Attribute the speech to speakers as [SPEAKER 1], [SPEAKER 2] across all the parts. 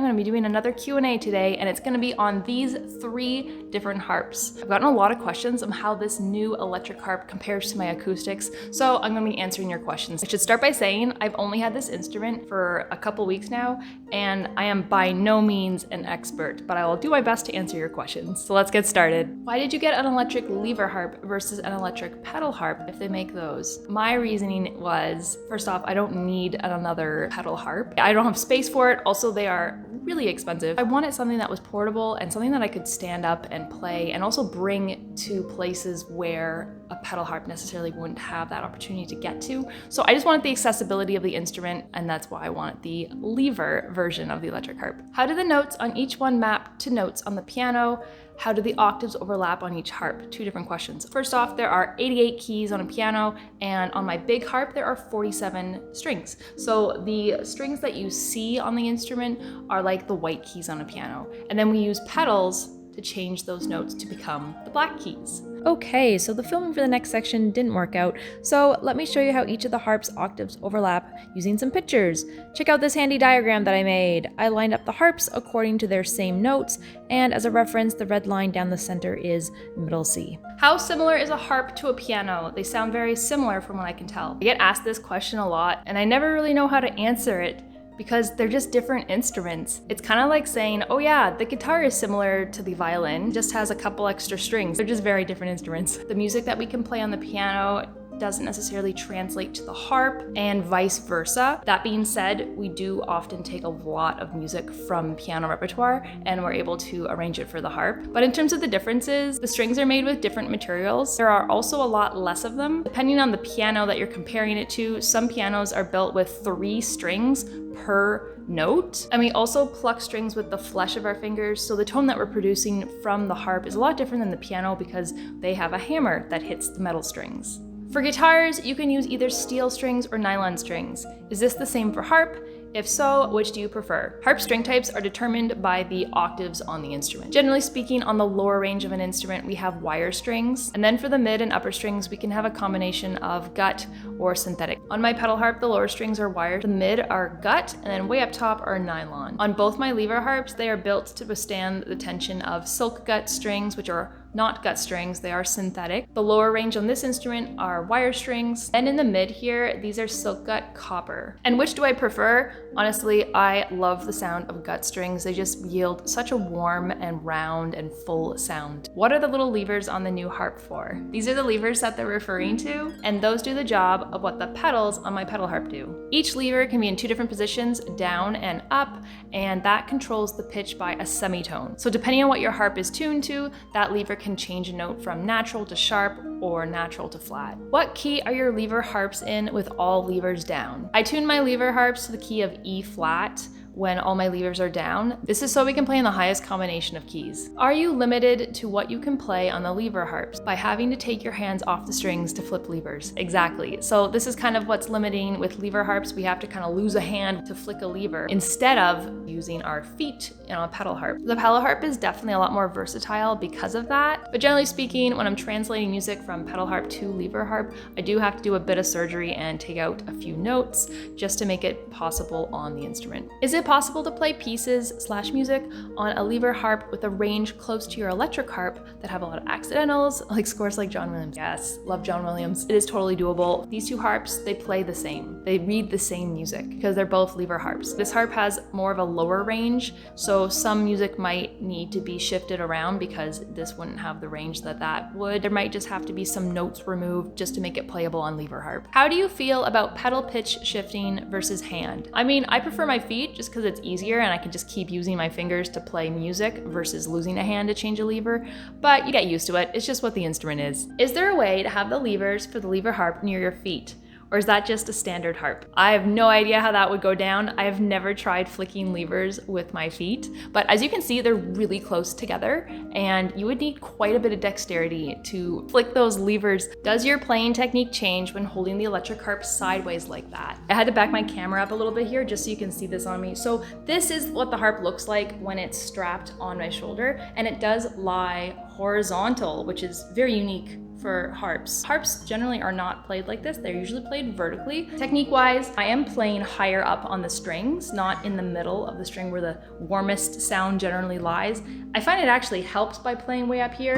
[SPEAKER 1] I'm gonna be doing another Q&A today, and it's gonna be on these 3 different harps. I've gotten a lot of questions on how this new electric harp compares to my acoustics, so I'm gonna be answering your questions. I should start by saying I've only had this instrument for a couple weeks now, and I am by no means an expert, but I will do my best to answer your questions. So let's get started. Why did you get an electric lever harp versus an electric pedal harp if they make those? My reasoning was, first off, I don't need another pedal harp. I don't have space for it. Also, they are really expensive. I wanted something that was portable and something that I could stand up and play and also bring to places where a pedal harp necessarily wouldn't have that opportunity to get to. So I just wanted the accessibility of the instrument, and that's why I wanted the lever version of the electric harp. How do the notes on each one map to notes on the piano? How do the octaves overlap on each harp? 2 different questions. First off, there are 88 keys on a piano, and on my big harp, there are 47 strings. So the strings that you see on the instrument are like the white keys on a piano. And then we use pedals to change those notes to become the black keys. Okay, so the filming for the next section didn't work out, so let me show you how each of the harp's octaves overlap using some pictures. Check out this handy diagram that I made. I lined up the harps according to their same notes, and as a reference, the red line down the center is middle C. How similar is a harp to a piano? They sound very similar from what I can tell. I get asked this question a lot, and I never really know how to answer it, because they're just different instruments. It's kind of like saying, oh yeah, the guitar is similar to the violin, just has a couple extra strings. They're just very different instruments. The music that we can play on the piano doesn't necessarily translate to the harp, and vice versa. That being said, we do often take a lot of music from piano repertoire and we're able to arrange it for the harp. But in terms of the differences, the strings are made with different materials. There are also a lot less of them. Depending on the piano that you're comparing it to, some pianos are built with 3 strings per note. And we also pluck strings with the flesh of our fingers, so the tone that we're producing from the harp is a lot different than the piano because they have a hammer that hits the metal strings. For guitars, you can use either steel strings or nylon strings. Is this the same for harp? If so, which do you prefer? Harp string types are determined by the octaves on the instrument. Generally speaking, on the lower range of an instrument, we have wire strings. And then for the mid and upper strings, we can have a combination of gut or synthetic. On my pedal harp, the lower strings are wire, the mid are gut, and then way up top are nylon. On both my lever harps, they are built to withstand the tension of silk gut strings, which are not gut strings, they are synthetic. The lower range on this instrument are wire strings. And in the mid here, these are silk gut copper. And which do I prefer? Honestly, I love the sound of gut strings. They just yield such a warm and round and full sound. What are the little levers on the new harp for? These are the levers that they're referring to, and those do the job of what the pedals on my pedal harp do. Each lever can be in 2 different positions, down and up, and that controls the pitch by a semitone. So depending on what your harp is tuned to, that lever can change a note from natural to sharp or natural to flat. What key are your lever harps in with all levers down? I tune my lever harps to the key of E flat when all my levers are down. This is so we can play in the highest combination of keys. Are you limited to what you can play on the lever harps by having to take your hands off the strings to flip levers? Exactly. So this is kind of what's limiting with lever harps. We have to kind of lose a hand to flick a lever instead of using our feet in a pedal harp. The pedal harp is definitely a lot more versatile because of that. But generally speaking, when I'm translating music from pedal harp to lever harp, I do have to do a bit of surgery and take out a few notes just to make it possible on the instrument. Is it possible to play pieces/music on a lever harp with a range close to your electric harp that have a lot of accidentals, like scores like John Williams? Yes, love John Williams. It is totally doable. These 2 harps, they play the same. They read the same music because they're both lever harps. This harp has more of a lower range, so some music might need to be shifted around because this wouldn't have the range that would. There might just have to be some notes removed just to make it playable on lever harp. How do you feel about pedal pitch shifting versus hand? I mean, I prefer my feet just because it's easier and I can just keep using my fingers to play music versus losing a hand to change a lever, but you get used to it. It's just what the instrument is. Is there a way to have the levers for the lever harp near your feet? Or is that just a standard harp? I have no idea how that would go down. I have never tried flicking levers with my feet, but as you can see, they're really close together and you would need quite a bit of dexterity to flick those levers. Does your playing technique change when holding the electric harp sideways like that? I had to back my camera up a little bit here just so you can see this on me. So this is what the harp looks like when it's strapped on my shoulder, and it does lie horizontal, which is very unique for harps. Harps generally are not played like this. They're usually played vertically. Technique-wise, I am playing higher up on the strings, not in the middle of the string where the warmest sound generally lies. I find it actually helps by playing way up here,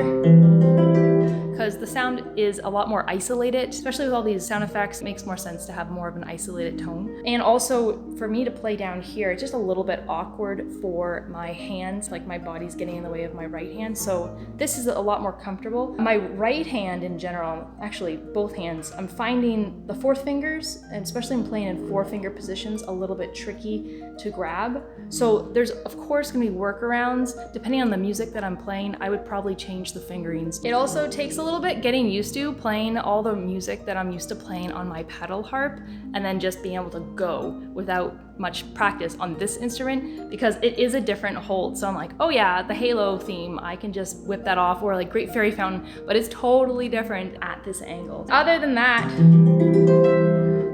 [SPEAKER 1] because the sound is a lot more isolated, especially with all these sound effects. It makes more sense to have more of an isolated tone. And also for me to play down here, it's just a little bit awkward for my hands, like my body's getting in the way of my right hand. So this is a lot more comfortable. My right hand in general, actually both hands, I'm finding the fourth fingers, and especially when playing in 4-finger positions, a little bit tricky to grab. So there's of course gonna be workarounds. Depending on the music that I'm playing, I would probably change the fingerings. It also takes a little bit getting used to playing all the music that I'm used to playing on my pedal harp, and then just being able to go without much practice on this instrument, because it is a different hold. So I'm like, oh yeah, the Halo theme, I can just whip that off, or like Great Fairy Fountain, but it's totally different at this angle. Other than that,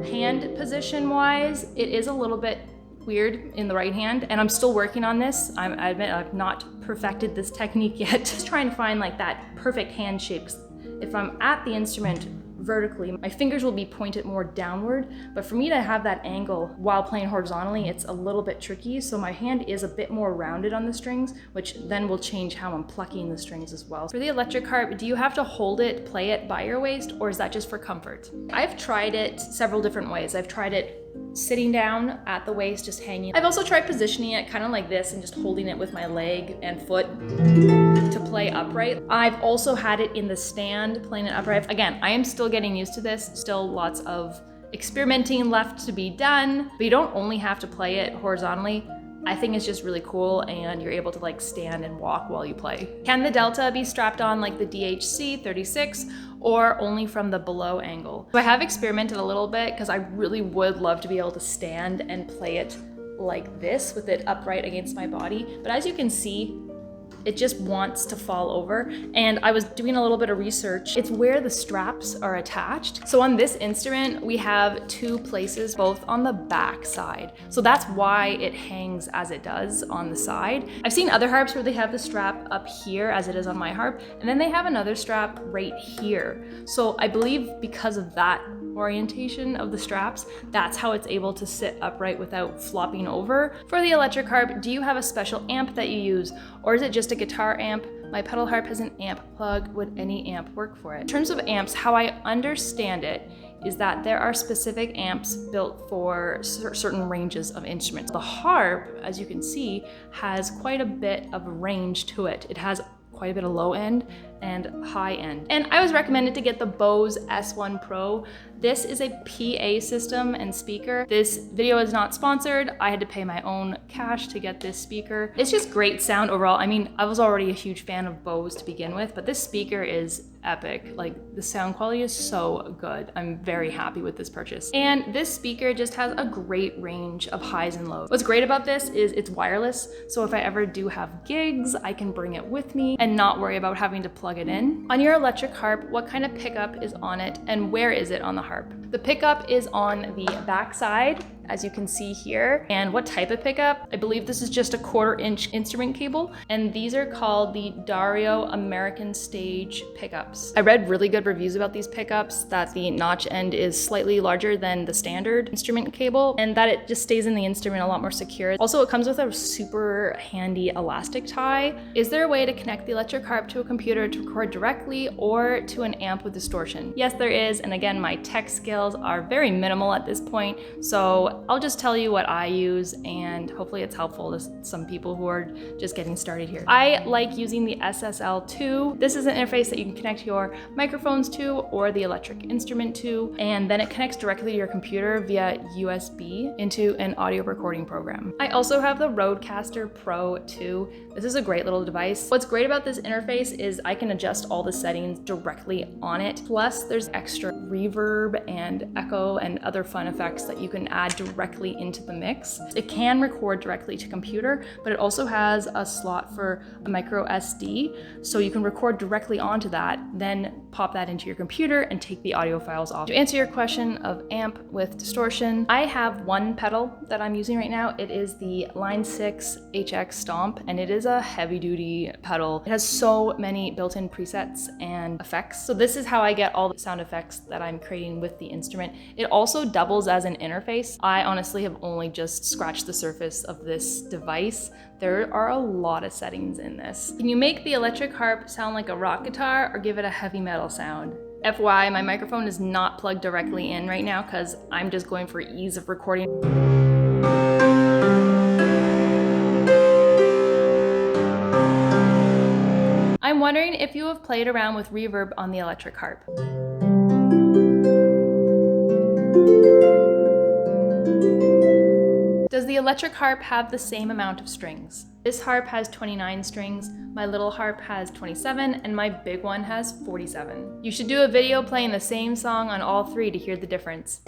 [SPEAKER 1] hand position wise, it is a little bit weird in the right hand, and I'm still working on this. I admit I've not perfected this technique yet. Just trying to find like that perfect hand shape. If I'm at the instrument vertically, my fingers will be pointed more downward, but for me to have that angle while playing horizontally, it's a little bit tricky. So my hand is a bit more rounded on the strings, which then will change how I'm plucking the strings as well. For the electric harp, do you have to hold it, play it by your waist, or is that just for comfort? I've tried it several different ways. I've tried it sitting down at the waist, just hanging. I've also tried positioning it kind of like this and just holding it with my leg and foot to play upright. I've also had it in the stand, playing it upright. Again, I am still getting used to this, still lots of experimenting left to be done, but you don't only have to play it horizontally. I think it's just really cool, and you're able to like stand and walk while you play. Can the Delta be strapped on like the DHC 36 or only from the below angle? So I have experimented a little bit because I really would love to be able to stand and play it like this with it upright against my body. But as you can see, it just wants to fall over. And I was doing a little bit of research. It's where the straps are attached. So on this instrument, we have 2 places, both on the back side. So that's why it hangs as it does on the side. I've seen other harps where they have the strap up here as it is on my harp, and then they have another strap right here. So I believe because of that orientation of the straps, that's how it's able to sit upright without flopping over. For the electric harp, do you have a special amp that you use, or is it just a guitar amp? My pedal harp has an amp plug. Would any amp work for it? In terms of amps, how I understand it is that there are specific amps built for certain ranges of instruments. The harp, as you can see, has quite a bit of range to it. It has quite a bit of low end and high end. And I was recommended to get the Bose S1 Pro. This is a PA system and speaker. This video is not sponsored. I had to pay my own cash to get this speaker. It's just great sound overall. I mean, I was already a huge fan of Bose to begin with, but this speaker is epic. Like, the sound quality is so good. I'm very happy with this purchase. And this speaker just has a great range of highs and lows. What's great about this is it's wireless. So if I ever do have gigs, I can bring it with me and not worry about having to plug it in. On your electric harp, what kind of pickup is on it and where is it on the harp? The pickup is on the back side, as you can see here. And what type of pickup? I believe this is just a 1/4-inch instrument cable, and these are called the Dario American Stage pickups. I read really good reviews about these pickups, that the notch end is slightly larger than the standard instrument cable, and that it just stays in the instrument a lot more secure. Also, it comes with a super handy elastic tie. Is there a way to connect the electric harp to a computer to record directly or to an amp with distortion? Yes, there is, and again, my tech skills are very minimal at this point, so I'll just tell you what I use, and hopefully it's helpful to some people who are just getting started here. I like using the SSL2. This is an interface that you can connect your microphones to or the electric instrument to, and then it connects directly to your computer via USB into an audio recording program. I also have the Rodecaster Pro 2. This is a great little device. What's great about this interface is I can adjust all the settings directly on it. Plus, there's extra reverb and echo and other fun effects that you can add directly into the mix. It can record directly to computer, but it also has a slot for a micro SD, so you can record directly onto that, then pop that into your computer and take the audio files off. To answer your question of amp with distortion, I have one pedal that I'm using right now. It is the Line 6 HX Stomp, and it is a heavy duty pedal. It has so many built-in presets and effects. So this is how I get all the sound effects that I'm creating with the instrument. It also doubles as an interface. I honestly have only just scratched the surface of this device. There are a lot of settings in this. Can you make the electric harp sound like a rock guitar or give it a heavy metal sound? FYI, my microphone is not plugged directly in right now because I'm just going for ease of recording. I'm wondering if you have played around with reverb on the electric harp. Does the electric harp have the same amount of strings? This harp has 29 strings, my little harp has 27, and my big one has 47. You should do a video playing the same song on all three to hear the difference.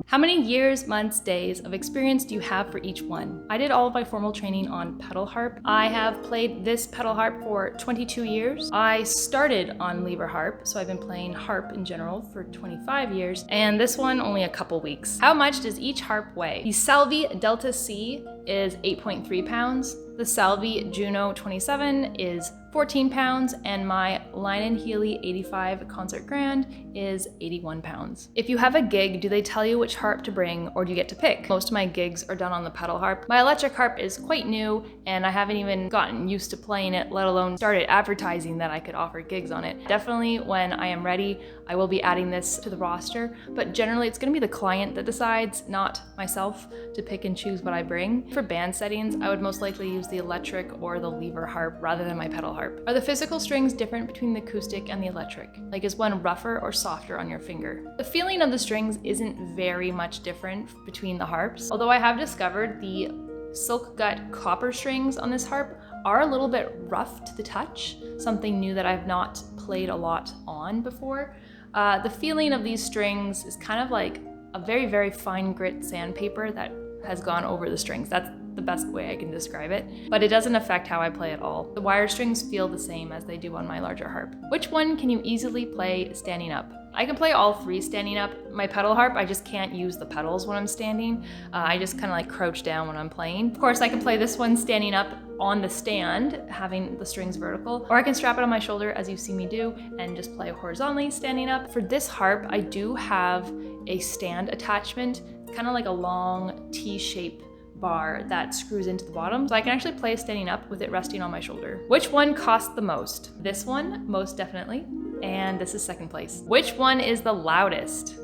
[SPEAKER 1] How many years, months, days of experience do you have for each one? I did all of my formal training on pedal harp. I have played this pedal harp for 22 years. I started on lever harp, so I've been playing harp in general for 25 years, and this one only a couple weeks. How much does each harp weigh? The Salvi Delta C is 8.3 pounds. The Salvi Juno 27 is 14 pounds, and my Line & Healy 85 Concert Grand is 81 pounds. If you have a gig, do they tell you which harp to bring, or do you get to pick? Most of my gigs are done on the pedal harp. My electric harp is quite new, and I haven't even gotten used to playing it, let alone started advertising that I could offer gigs on it. Definitely when I am ready, I will be adding this to the roster, but generally it's gonna be the client that decides, not myself, to pick and choose what I bring. For band settings, I would most likely use the electric or the lever harp rather than my pedal harp. Are the physical strings different between the acoustic and the electric? Like, is one rougher or softer on your finger? The feeling of the strings isn't very much different between the harps, although I have discovered the silk gut copper strings on this harp are a little bit rough to the touch, something new that I've not played a lot on before. The feeling of these strings is kind of like a very, very fine grit sandpaper that has gone over the strings. That's the best way I can describe it, but it doesn't affect how I play at all. The wire strings feel the same as they do on my larger harp. Which one can you easily play standing up? I can play all three standing up. My pedal harp, I just can't use the pedals when I'm standing. I just kind of like crouch down when I'm playing. Of course, I can play this one standing up on the stand, having the strings vertical, or I can strap it on my shoulder as you see me do and just play horizontally standing up. For this harp, I do have a stand attachment, kind of like a long T-shaped bar that screws into the bottom, so I can actually play standing up with it resting on my shoulder. Which one costs the most? This one, most definitely, and this is second place. Which one is the loudest?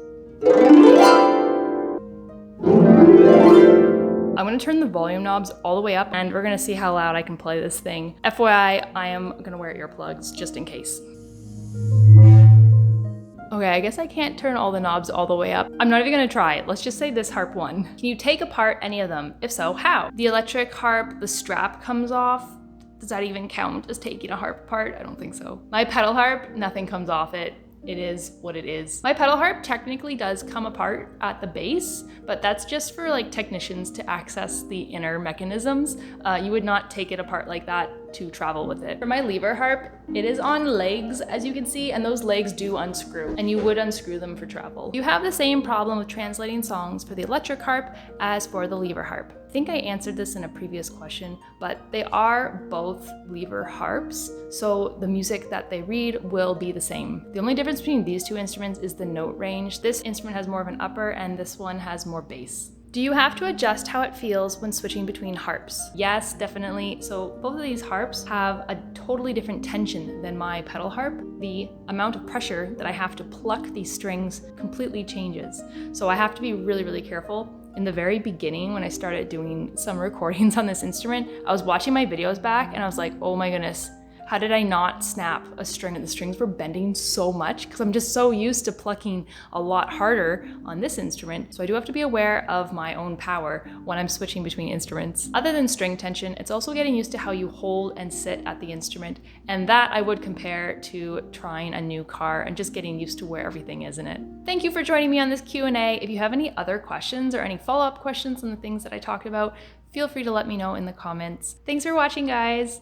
[SPEAKER 1] I'm gonna turn the volume knobs all the way up, and we're gonna see how loud I can play this thing. FYI, I am gonna wear earplugs just in case. Okay, I guess I can't turn all the knobs all the way up. I'm not even gonna try it. Let's just say this harp won. Can you take apart any of them? If so, how? The electric harp, the strap comes off. Does that even count as taking a harp apart? I don't think so. My pedal harp, nothing comes off it. It is what it is. My pedal harp technically does come apart at the base, but that's just for like technicians to access the inner mechanisms. You would not take it apart like that to travel with it. For my lever harp, it is on legs, as you can see, and those legs do unscrew, and you would unscrew them for travel. You have the same problem with translating songs for the electric harp as for the lever harp. I think I answered this in a previous question, but they are both lever harps, so the music that they read will be the same. The only difference between these two instruments is the note range. This instrument has more of an upper, and this one has more bass. Do you have to adjust how it feels when switching between harps? Yes, definitely. So both of these harps have a totally different tension than my pedal harp. The amount of pressure that I have to pluck these strings completely changes. So I have to be really, really careful. In the very beginning, when I started doing some recordings on this instrument, I was watching my videos back and I was like, oh my goodness, how did I not snap a string? The strings were bending so much because I'm just so used to plucking a lot harder on this instrument. So I do have to be aware of my own power when I'm switching between instruments. Other than string tension, it's also getting used to how you hold and sit at the instrument. And that I would compare to trying a new car and just getting used to where everything is in it. Thank you for joining me on this Q&A. If you have any other questions or any follow-up questions on the things that I talked about, feel free to let me know in the comments. Thanks for watching, guys.